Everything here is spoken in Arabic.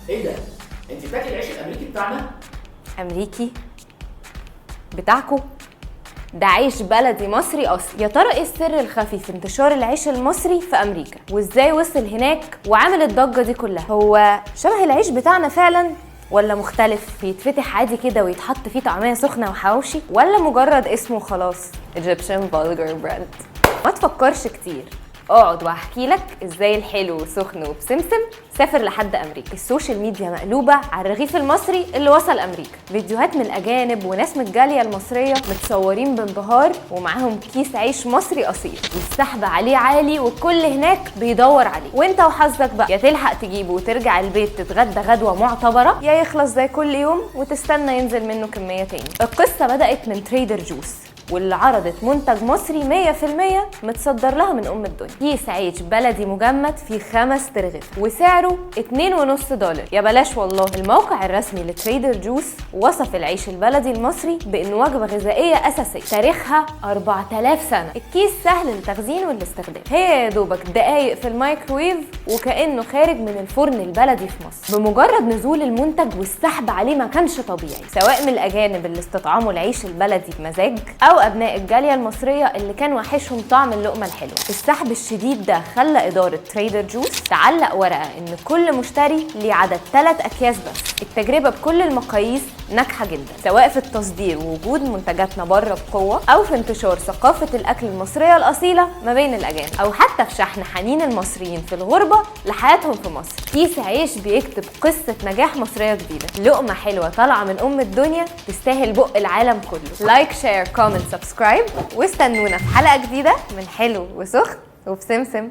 ايه ده؟ انت بتاكلي العيش الامريكي بتاعنا؟ امريكي بتاعكو؟ ده عيش بلدي مصري اصلي. يا ترى ايه السر الخفي في انتشار العيش المصري في امريكا، وازاي وصل هناك وعمل الضجه دي كلها؟ هو شبه العيش بتاعنا فعلا ولا مختلف، بيتفتح عادي كده ويتحط فيه طعميه سخنه وحواوشي، ولا مجرد اسمه خلاص Egyptian Bulgur Bread؟ ما تفكرش كتير، اقعد واحكي لك ازاي الحلو وسخن وبسمسم سافر لحد امريكا. السوشيال ميديا مقلوبه على الرغيف المصري اللي وصل امريكا، فيديوهات من الاجانب وناس من الجاليه المصريه متصورين بانبهار ومعاهم كيس عيش مصري اصيل، والسحب عليه عالي والكل هناك بيدور عليه، وانت وحظك بقى، يا تلحق تجيبه وترجع البيت تتغدى غدوه معتبره، يا يخلص زي كل يوم وتستنى ينزل منه كميه تاني. القصه بدات من تريدر جوس، واللي عرضت منتج مصري 100% متصدر لها من ام الدنيا. كيس عيش بلدي مجمد فيه 5 ترغيف وسعره $2.50. يا بلاش والله. الموقع الرسمي لتريدر جوس وصف العيش البلدي المصري بانه وجبه غذائيه اساسيه تاريخها 4000 سنه. الكيس سهل التخزين والاستخدام، هي يا دوبك دقايق في الميكرويف وكانه خارج من الفرن البلدي في مصر. بمجرد نزول المنتج والسحب عليه ما كانش طبيعي، سواء من الاجانب اللي استطعموا العيش البلدي بمزاج او ابناء الجاليه المصريه اللي كان وحشهم طعم اللقمه الحلوه. السحب الشديد ده خلى اداره تريدر جوس تعلق ورقه ان كل مشتري ليه عدد 3 اكياس بس. التجربه بكل المقاييس ناجحه جدا، سواء في التصدير ووجود منتجاتنا بره بقوه، او في انتشار ثقافه الاكل المصريه الاصيله ما بين الاجانب، او حتى في شحن حنين المصريين في الغربه لحياتهم في مصر. كيس عيش بيكتب قصه نجاح مصريه جديده، لقمه حلوه طالعه من ام الدنيا تستاهل بق العالم كله. لايك، شير، كومنت، سبسكرايب، واستنونا في حلقه جديده من حلو وسخن وبسمسم.